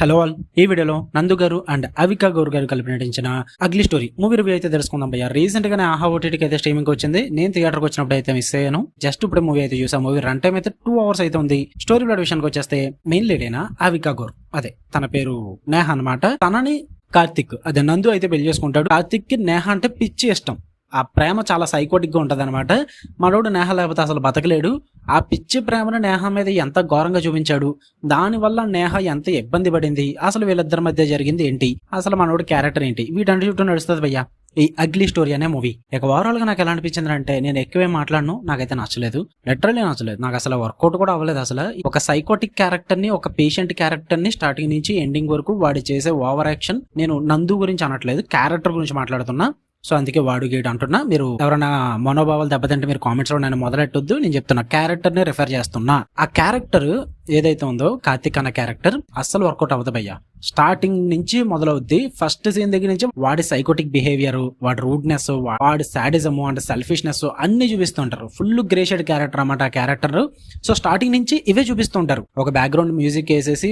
Hello all, ఈ వీడియోలో నందు గారు అండ్ అవికా గౌర్ గారు కలిపి నటించిన అగ్లీ స్టోరీ మూవీ రివ్యూ అయితే తెలుసుకుందాం భయ్య. రీసెంట్ గానే ఆహా ఓటీటీకి అయితే స్ట్రీమింగ్ వచ్చింది. నేను థియేటర్కి వచ్చినప్పుడు అయితే మిస్ అయ్యాను. జస్ట్ ఇప్పుడు మూవీ అయితే చూసాను. మూవీ రన్ టైం అయితే 2 hours అయితే ఉంది. స్టోరీ ప్లాట్ విషయానికి వచ్చేస్తే మెయిన్ లీడ్ అయినా అవికా గౌర్, అదే తన పేరు నేహ అనమాట. తనని కార్తిక్, అదే నందు అయితే పెళ్లి చేసుకుంటాడు. కార్తిక్ కి నేహ అంటే పిచ్చి ఇష్టం. ఆ ప్రేమ చాలా సైకోటిక్ గా ఉంటది అనమాట. మనోడు నేహ లేకపోతే అసలు బతకలేడు. ఆ పిచ్చి ప్రేమను నేహ మీద ఎంత ఘోరంగా చూపించాడు, దానివల్ల నేహ ఎంత ఇబ్బంది పడింది, అసలు వీళ్ళిద్దరి మధ్య జరిగింది ఏంటి, అసలు మనోడు క్యారెక్టర్ ఏంటి, వీటంటి చుట్టూ నడుస్తుంది భయ్యా ఈ అగ్లీ స్టోరీ అనే మూవీ. ఇక ఓవరాల్ గా నాకు ఎలా అనిపించింది అంటే, నేను ఎక్కువే మాట్లాడను, నాకైతే నచ్చలేదు, లిటరల్లీ నచ్చలేదు. నాకు అసలు వర్కౌట్ కూడా అవ్వలేదు. అసలు ఒక సైకోటిక్ క్యారెక్టర్ ని, ఒక పేషెంట్ క్యారెక్టర్ ని స్టార్టింగ్ నుంచి ఎండింగ్ వరకు వాడి చేసే ఓవర్ యాక్షన్, నేను నందు గురించి అనట్లేదు, క్యారెక్టర్ గురించి మాట్లాడుతున్నా. సో అందుకే వాడు గేట్ అంటున్నా. మీరు ఎవరైనా మనోభావాలు దెబ్బతింటే మీరు కామెంట్స్ లో నేను మొదలెట్టొద్దు. నేను చెప్తున్నా, క్యారెక్టర్ ని రిఫర్ చేస్తున్నా. ఆ క్యారెక్టర్ ఏదైతే ఉందో కార్తిక్ అన్న క్యారెక్టర్ అస్సలు వర్కౌట్ అవ్వదు భయ్యా. స్టార్టింగ్ నుంచి మొదలవుద్ది. ఫస్ట్ సీన్ దగ్గర నుంచి వాడి సైకోటిక్ బిహేవియర్, వాడి రూడ్నెస్, వాడి సాడిజం అండ్ సెల్ఫిష్నెస్ అన్ని చూపిస్తుంటారు. ఫుల్ గ్రే షేడ్ క్యారెక్టర్ అన్నమాట ఆ క్యారెక్టర్. సో స్టార్టింగ్ నుంచి ఇవే చూపిస్తుంటారు. ఒక బ్యాక్గ్రౌండ్ మ్యూజిక్ వేసేసి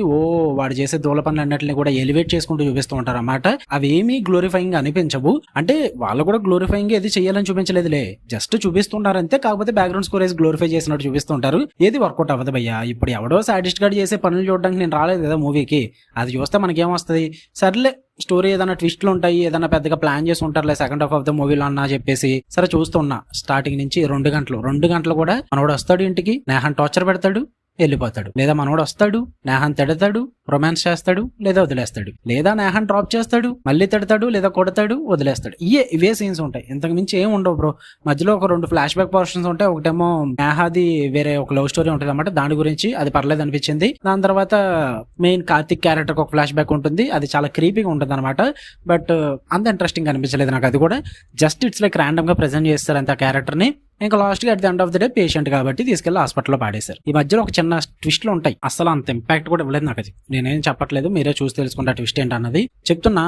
వాడు చేసే దూల పనులు అన్నింటినీ కూడా ఎలివేట్ చేసుకుంటూ చూపిస్తూ ఉంటారు అన్నమాట. అవి ఏమీ గ్లోరిఫైయింగ్ అనిపించవు. అంటే వాళ్ళు కూడా గ్లోరిఫైయింగ్ ఏది చేయాలని చూపించలేదులే, జస్ట్ చూపిస్తుంటారు అంతే. కాకపోతే బ్యాక్గ్రౌండ్ స్కోర్ వేసి గ్లోరిఫై చేసినట్టు చూపిస్తుంటారు. ఏది వర్కౌట్ అవ్వదు భయ్యా. ఇప్పుడు ఎవడో సాడిస్ట్ గార్డ్ చేసే పనులు చూడడానికి నేను రాలేదు కదా మూవీకి. అది చూస్తే మనకేమొస్తుంది, సర్లే స్టోరీ ఏదైనా ట్విస్ట్లు ఉంటాయి, ఏదైనా పెద్దగా ప్లాన్ చేసి ఉంటారులే సెకండ్ హాఫ్ ఆఫ్ ద మూవీలో అన్నా చెప్పేసి సరే చూస్తున్నా. స్టార్టింగ్ నుంచి 2 గంటలు కూడా మనోడు వస్తాడు ఇంటికి, నేహాన్ టార్చర్ పెడతాడు, వెళ్ళిపోతాడు. లేదా మనోడు వస్తాడు, నేహాన్ తిడతాడు, రొమాన్స్ చేస్తాడు, లేదా వదిలేస్తాడు. లేదా నేహాన్ డ్రాప్ చేస్తాడు, మళ్ళీ తిడతాడు, లేదా కొడతాడు, వదిలేస్తాడు. ఇవే సీన్స్ ఉంటాయి, ఇంతకు మించి ఏం ఉండవు బ్రో. మధ్యలో ఒక 2 ఫ్లాష్ బ్యాక్ పోర్షన్స్ ఉంటాయి. ఒకటేమో నేహాది వేరే ఒక లవ్ స్టోరీ ఉంటుంది అన్నమాట, దాని గురించి అది పర్లేదు అనిపించింది. దాని తర్వాత మెయిన్ కార్తిక్ క్యారెక్టర్ ఒక ఫ్లాష్ బ్యాక్ ఉంటుంది, అది చాలా క్రీపీగా ఉంటుంది అనమాట. బట్ అంత ఇంట్రెస్టింగ్ అనిపించలేదు నాకు. అది కూడా జస్ట్ ఇట్స్ లైక్ ర్యాండమ్ గా ప్రెజెంట్ చేస్తారు అంత క్యారెక్టర్ ని. ఇంకా లాస్ట్ గా at the end of the day patient కాబట్టి తీసుకెళ్లి హాస్పిటల్లో పాడేశారు. ఈ మధ్యలో ఒక చిన్న ట్విస్ట్లు ఉంటాయి, అసలు అంత ఇంపాక్ట్ కూడా ఇవ్వలేదు నాకు. అది నేనేం చెప్పట్లేదు, మీరే చూసి తెలుసుకుంటే ట్విస్ట్ ఏంటన్నది చెప్తున్నా.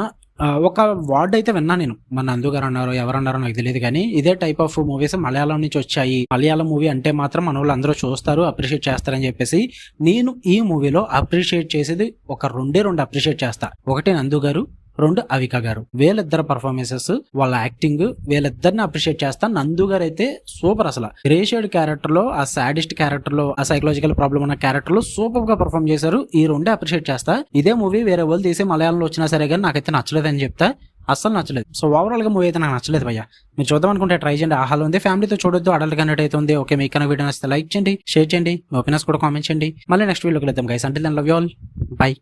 ఒక వర్డ్ అయితే విన్నా నేను, మన నందు గారు అన్నారు, ఎవరన్నారో నాకు తెలియదు, కానీ ఇదే టైప్ ఆఫ్ మూవీస్ మలయాళం నుంచి వచ్చాయి. మలయాళం మూవీ అంటే మాత్రం మన వాళ్ళు అందరూ చూస్తారు, అప్రిషియేట్ చేస్తారని చెప్పేసి నేను ఈ మూవీలో అప్రిషియేట్ చేసేది ఒక 2 అప్రిషియేట్ చేస్తా. ఒకటి నందు గారు, 2 అవికా గారు. వీళ్ళిద్దరు పర్ఫార్మెన్సెస్, వాళ్ళ యాక్టింగ్, వీళ్ళిద్దరిని అప్రిషియేట్ చేస్తా. నందు గారు అయితే సూపర్. అసలు గ్రేషియడ్ క్యారెక్టర్ లో, ఆ సాడిస్ట్ క్యారెక్టర్ లో, ఆ సైకలాజికల్ ప్రాబ్లం ఉన్న క్యారెక్టర్ లో సూపర్ గా పర్ఫార్మ్ చేశారు. ఈ 2 అప్రిషియేట్ చేస్తా. ఇదే మూవీ వేరే వాళ్ళు తీసి మలయాళంలో వచ్చినా సరే కానీ నాకైతే నచ్చలేదని చెప్తా, అస్సలు నచ్చలేదు. సో ఓవరాల్ గా మూవీ అయితే నాకు నచ్చలేదు భయ్యా. మీరు చూద్దాం అనుకుంటే ట్రై చేయండి, ఆహాలో ఉంది. ఫ్యామిలీతో చూడొద్దు, అడల్ట్ కనెక్ట్ అయితే ఉంది. ఓకే, మీకు వీడియో నచ్చితే లైక్ చేయండి, షేర్ చేయండి, మీ ఒపీనియన్స్ కూడా కామెంట్ చేయండి. మళ్ళీ నెక్స్ట్ వీడియోకి వెళ్దాం guys. Until then love you all, by.